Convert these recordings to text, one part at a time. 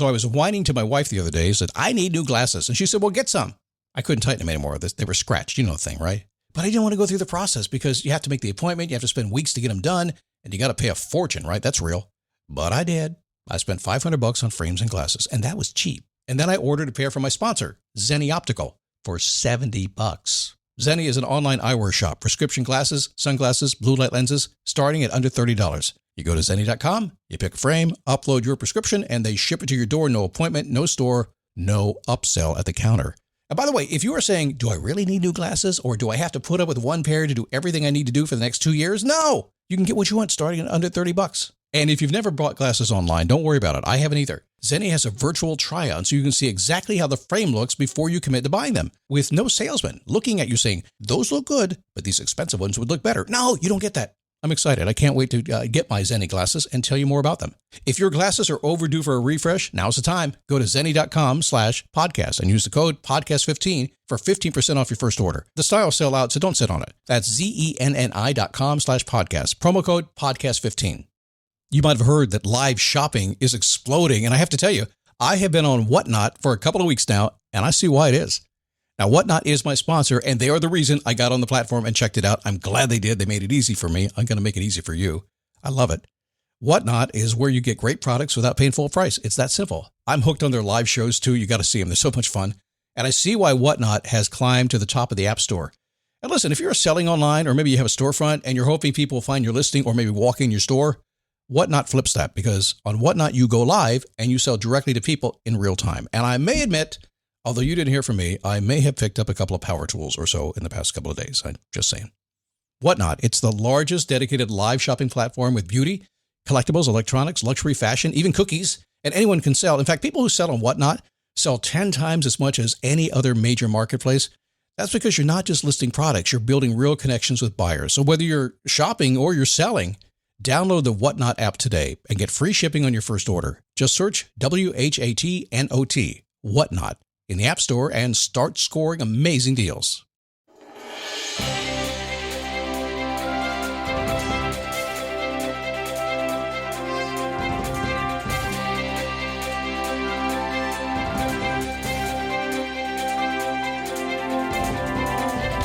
So I was whining to my wife the other day, said, I need new glasses. And she said, well, get some. I couldn't tighten them anymore. They were scratched. You know the thing, right? But I didn't want to go through the process because you have to make the appointment. You have to spend weeks to get them done. And you got to pay a fortune, right? That's real. But I did. I spent $500 on frames and glasses, and that was cheap. And then I ordered a pair from my sponsor, Zenni Optical, for $70. Zenni is an online eyewear shop. Prescription glasses, sunglasses, blue light lenses, starting at under $30. You go to Zenni.com, you pick a frame, upload your prescription, and they ship it to your door. No appointment, no store, no upsell at the counter. And by the way, if you are saying, do I really need new glasses, or do I have to put up with one pair to do everything I need to do for the next 2 years? No! You can get what you want starting at under $30. And if you've never bought glasses online, don't worry about it. I haven't either. Zenni has a virtual try-on, so you can see exactly how the frame looks before you commit to buying them, with no salesman looking at you saying, those look good, but these expensive ones would look better. No, you don't get that. I'm excited. I can't wait to get my Zenni glasses and tell you more about them. If your glasses are overdue for a refresh, now's the time. Go to Zenni.com/podcast and use the code podcast15 for 15% off your first order. The styles sell out, so don't sit on it. That's Zenni.com/podcast. Promo code podcast15. You might have heard that live shopping is exploding, and I have to tell you, I have been on Whatnot for a couple of weeks now, and I see why it is. Now, Whatnot is my sponsor, and they are the reason I got on the platform and checked it out. I'm glad they did. They made it easy for me. I'm going to make it easy for you. I love it. Whatnot is where you get great products without paying full price. It's that simple. I'm hooked on their live shows, too. You got to see them. They're so much fun. And I see why Whatnot has climbed to the top of the App Store. And listen, if you're selling online, or maybe you have a storefront and you're hoping people will find your listing or maybe walk in your store, Whatnot flips that, because on Whatnot, you go live and you sell directly to people in real time. And I may admit, although you didn't hear from me, I may have picked up a couple of power tools or so in the past couple of days. I'm just saying. Whatnot, it's the largest dedicated live shopping platform with beauty, collectibles, electronics, luxury, fashion, even cookies, and anyone can sell. In fact, people who sell on Whatnot sell 10 times as much as any other major marketplace. That's because you're not just listing products, you're building real connections with buyers. So whether you're shopping or you're selling, download the Whatnot app today and get free shipping on your first order. Just search WHATNOT, Whatnot, in the App Store and start scoring amazing deals.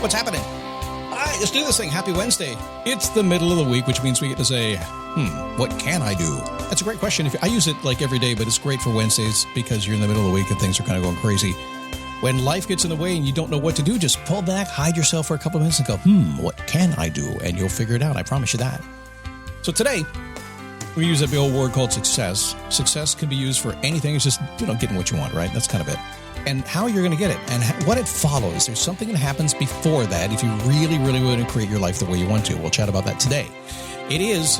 What's happening? All right, let's do this thing. Happy Wednesday. It's the middle of the week, which means we get to say, what can I do? That's a great question. I use it like every day, but it's great for Wednesdays because you're in the middle of the week and things are kind of going crazy. When life gets in the way and you don't know what to do, just pull back, hide yourself for a couple of minutes and go, what can I do? And you'll figure it out. I promise you that. So today, we use a big old word called success. Success can be used for anything. It's just, getting what you want, right? That's kind of it. And how you're going to get it and what it follows. There's something that happens before that if you really, really want to create your life the way you want to. We'll chat about that today. It is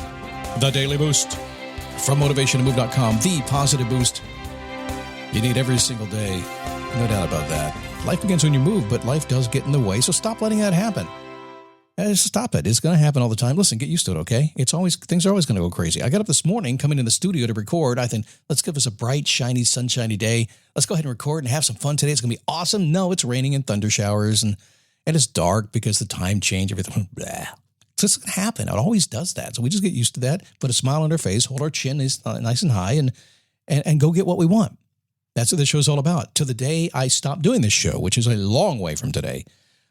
the Daily Boost from motivationtomove.com, the positive boost you need every single day. No doubt about that. Life begins when you move, but life does get in the way, so stop letting that happen. Stop it. It's going to happen all the time. Listen, get used to it, okay? Things are always going to go crazy. I got up this morning, coming in the studio to record. I think, let's give us a bright, shiny, sunshiny day. Let's go ahead and record and have some fun today. It's going to be awesome. No, it's raining and thunder showers, and it's dark because the time change, everything. Blah. It's just going to happen. It always does that. So we just get used to that, put a smile on our face, hold our chin nice and high, and go get what we want. That's what this show is all about. To the day I stop doing this show, which is a long way from today,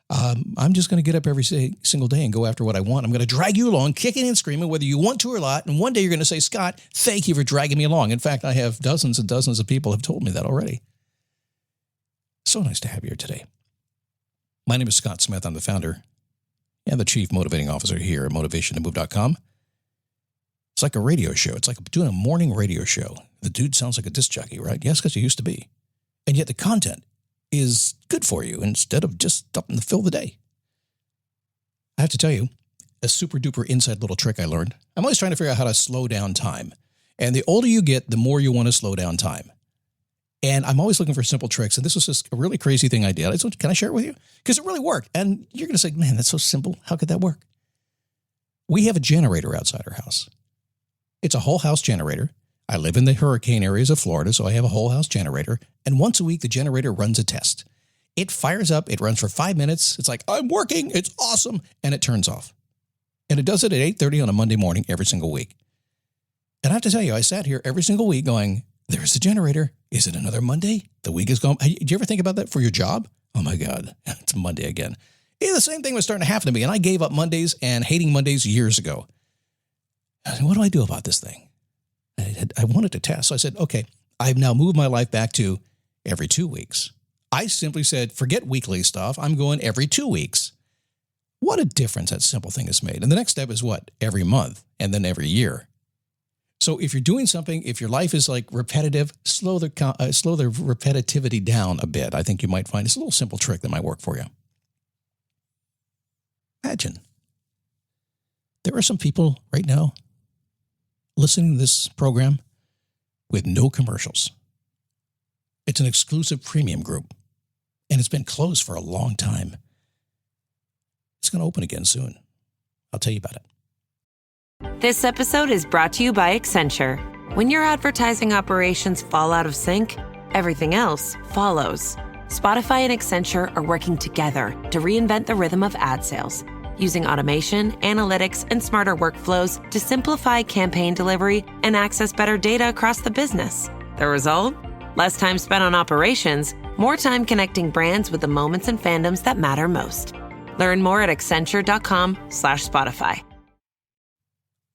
I'm just going to get up every single day and go after what I want. I'm going to drag you along, kicking and screaming, whether you want to or not. And one day you're going to say, Scott, thank you for dragging me along. In fact, I have dozens and dozens of people have told me that already. So nice to have you here today. My name is Scott Smith. I'm the founder and the chief motivating officer here at motivationtomove.com. It's like a radio show. It's like doing a morning radio show. The dude sounds like a disc jockey, right? Yes, because he used to be. And yet the content is good for you instead of just stopping to fill the day. I have to tell you, a super duper inside little trick I learned. I'm always trying to figure out how to slow down time. And the older you get, the more you want to slow down time. And I'm always looking for simple tricks. And this was just a really crazy thing I did. Can I share it with you? Because it really worked. And you're going to say, man, that's so simple. How could that work? We have a generator outside our house. It's a whole house generator. I live in the hurricane areas of Florida, so I have a whole house generator. And once a week, the generator runs a test. It fires up. It runs for 5 minutes. It's like, I'm working. It's awesome. And it turns off. And it does it at 8:30 on a Monday morning every single week. And I have to tell you, I sat here every single week going, There's the generator. Is it another Monday? The week is gone. Hey, do you ever think about that for your job? Oh my God, it's Monday again. Yeah, the same thing was starting to happen to me, and I gave up Mondays and hating Mondays years ago. I said, what do I do about this thing? I wanted to test, so I said, okay, I've now moved my life back to every 2 weeks. I simply said, forget weekly stuff. I'm going every 2 weeks. What a difference that simple thing has made. And the next step is what? Every month, and then every year. So if you're doing something, if your life is like repetitive, slow the repetitivity down a bit. I think you might find it's a little simple trick that might work for you. Imagine there are some people right now listening to this program with no commercials. It's an exclusive premium group, and it's been closed for a long time. It's going to open again soon. I'll tell you about it. This episode is brought to you by Accenture. When your advertising operations fall out of sync, everything else follows. Spotify and Accenture are working together to reinvent the rhythm of ad sales, using automation, analytics, and smarter workflows to simplify campaign delivery and access better data across the business. The result? Less time spent on operations, more time connecting brands with the moments and fandoms that matter most. Learn more at Accenture.com/Spotify.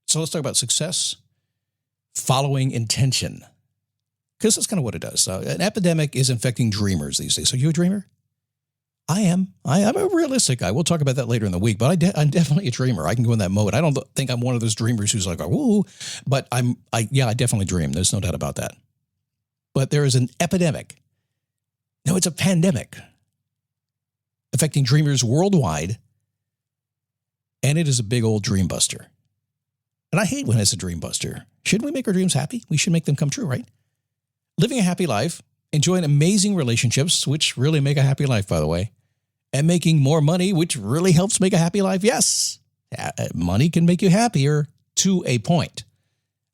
So let's talk about success following intention, because that's kind of what it does. An epidemic is infecting dreamers these days. Are you a dreamer? I am. I'm a realistic guy. We'll talk about that later in the week, but I'm definitely a dreamer. I can go in that mode. I don't think I'm one of those dreamers who's like, woo, but I definitely dream. There's no doubt about that. But there is an epidemic. No, it's a pandemic affecting dreamers worldwide, and it is a big old dream buster. And I hate when it's a dream buster. Shouldn't we make our dreams happy? We should make them come true, right? Living a happy life, enjoying amazing relationships, which really make a happy life, by the way, and making more money, which really helps make a happy life. Yes, money can make you happier to a point.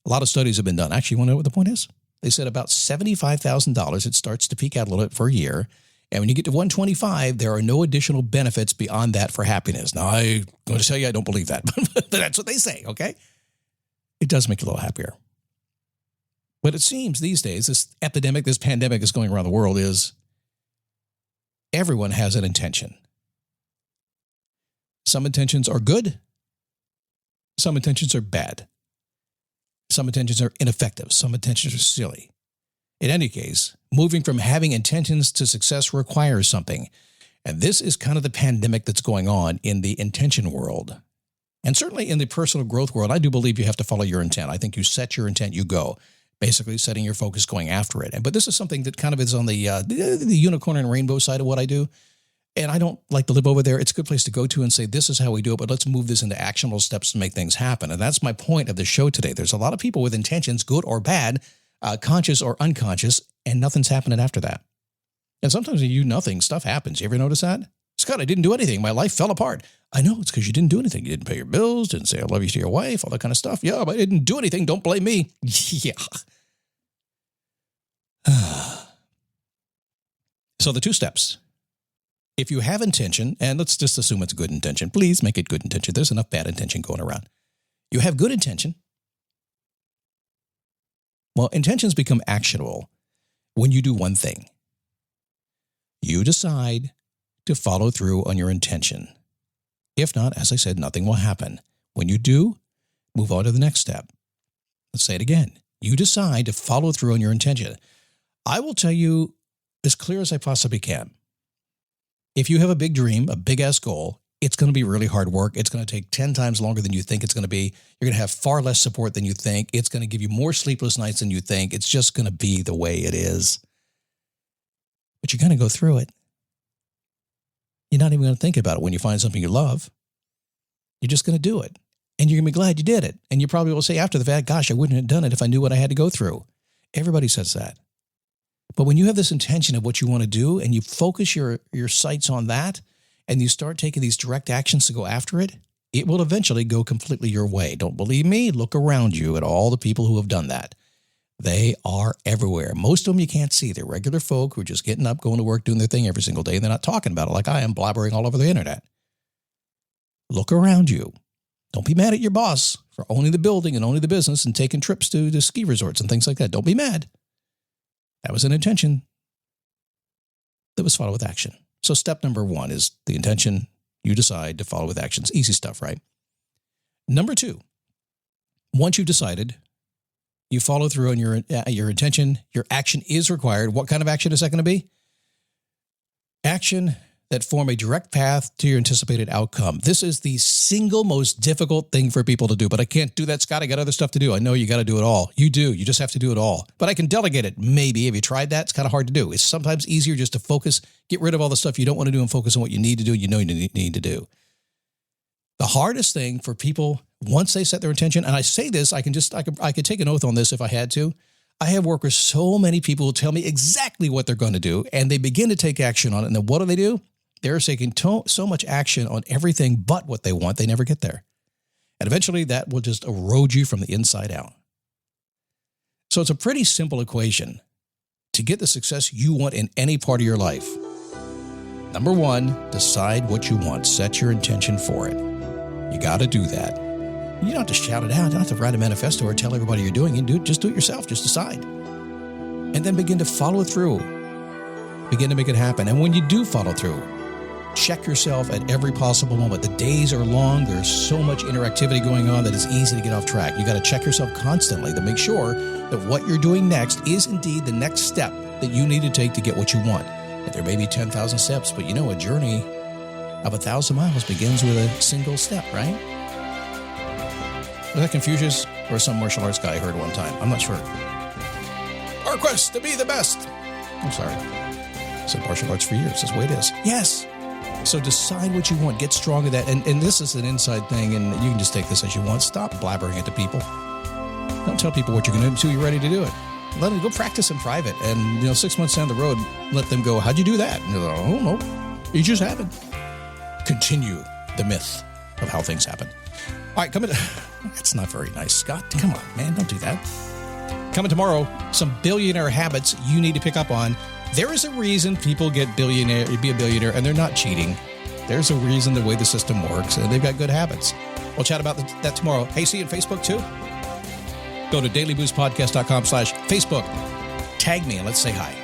A lot of studies have been done. Actually, you want to know what the point is? They said about $75,000, it starts to peak out a little bit for a year. And when you get to 125, there are no additional benefits beyond that for happiness. Now, I'm going to tell you I don't believe that, but that's what they say, okay? It does make you a little happier. But it seems these days, this epidemic, this pandemic that's going around the world is everyone has an intention. Some intentions are good. Some intentions are bad. Some intentions are ineffective. Some intentions are silly. In any case, moving from having intentions to success requires something. And this is kind of the pandemic that's going on in the intention world. And certainly in the personal growth world, I do believe you have to follow your intent. I think you set your intent, you go. Basically setting your focus, going after it. But this is something that kind of is on the unicorn and rainbow side of what I do. And I don't like to live over there. It's a good place to go to and say, this is how we do it, but let's move this into actionable steps to make things happen. And that's my point of the show today. There's a lot of people with intentions, good or bad, conscious or unconscious, and nothing's happening after that. And sometimes when you do nothing, stuff happens. You ever notice that? Scott, I didn't do anything. My life fell apart. I know, it's because you didn't do anything. You didn't pay your bills, didn't say I love you to your wife, all that kind of stuff. Yeah, but I didn't do anything. Don't blame me. Yeah. So the 2 steps. If you have intention, and let's just assume it's good intention. Please make it good intention. There's enough bad intention going around. You have good intention. Well, intentions become actionable when you do one thing. You decide to follow through on your intention. If not, as I said, nothing will happen. When you do, move on to the next step. Let's say it again. You decide to follow through on your intention. I will tell you as clear as I possibly can. If you have a big dream, a big-ass goal, it's going to be really hard work. It's going to take 10 times longer than you think it's going to be. You're going to have far less support than you think. It's going to give you more sleepless nights than you think. It's just going to be the way it is. But you're going to go through it. You're not even going to think about it when you find something you love. You're just going to do it. And you're going to be glad you did it. And you probably will say after the fact, gosh, I wouldn't have done it if I knew what I had to go through. Everybody says that. But when you have this intention of what you want to do and you focus your sights on that and you start taking these direct actions to go after it, it will eventually go completely your way. Don't believe me? Look around you at all the people who have done that. They are everywhere. Most of them you can't see. They're regular folk who are just getting up, going to work, doing their thing every single day. And they're not talking about it like I am, blabbering all over the internet. Look around you. Don't be mad at your boss for owning the building and owning the business and taking trips to ski resorts and things like that. Don't be mad. That was an intention that was followed with action. So step number 1 is the intention you decide to follow with actions. Easy stuff, right? Number 2, once you've decided, you follow through on your intention, your action is required. What kind of action is that going to be? Action that form a direct path to your anticipated outcome. This is the single most difficult thing for people to do, but I can't do that, Scott. I got other stuff to do. I know you got to do it all. You do. You just have to do it all. But I can delegate it. Maybe. Have you tried that? It's kind of hard to do. It's sometimes easier just to focus, get rid of all the stuff you don't want to do and focus on what you need to do, you need to do. The hardest thing for people, once they set their intention, and I say this, I could take an oath on this if I had to. I have worked with so many people who tell me exactly what they're going to do, and they begin to take action on it. And then what do? They're taking so much action on everything but what they want, they never get there. And eventually that will just erode you from the inside out. So it's a pretty simple equation to get the success you want in any part of your life. Number 1, decide what you want. Set your intention for it. You got to do that. You don't have to shout it out. You don't have to write a manifesto or tell everybody you're doing it. Just do it yourself. Just decide. And then begin to follow through. Begin to make it happen. And when you do follow through, check yourself at every possible moment. The days are long. There's so much interactivity going on that it's easy to get off track. You got to check yourself constantly to make sure that what you're doing next is indeed the next step that you need to take to get what you want. And there may be 10,000 steps, but a journey of 1,000 miles begins with a single step, right? Was that Confucius or some martial arts guy I heard one time? I'm not sure. Our quest to be the best. I'm sorry. I said martial arts for years. That's the way it is. Yes. So decide what you want. Get strong at that. And this is an inside thing, and you can just take this as you want. Stop blabbering it to people. Don't tell people what you're going to do until you're ready to do it. Let them go practice in private. And, 6 months down the road, let them go, how'd you do that? And they're like, oh, no, you just happened. Continue the myth of how things happen. All right, that's not very nice, Scott. Come on, man, don't do that. Coming tomorrow, some billionaire habits you need to pick up on. There is a reason people be a billionaire, and they're not cheating. There's a reason the way the system works, and they've got good habits. We'll chat about that tomorrow. Hey, see you on Facebook too? Go to dailyboostpodcast.com/Facebook. Tag me and let's say hi.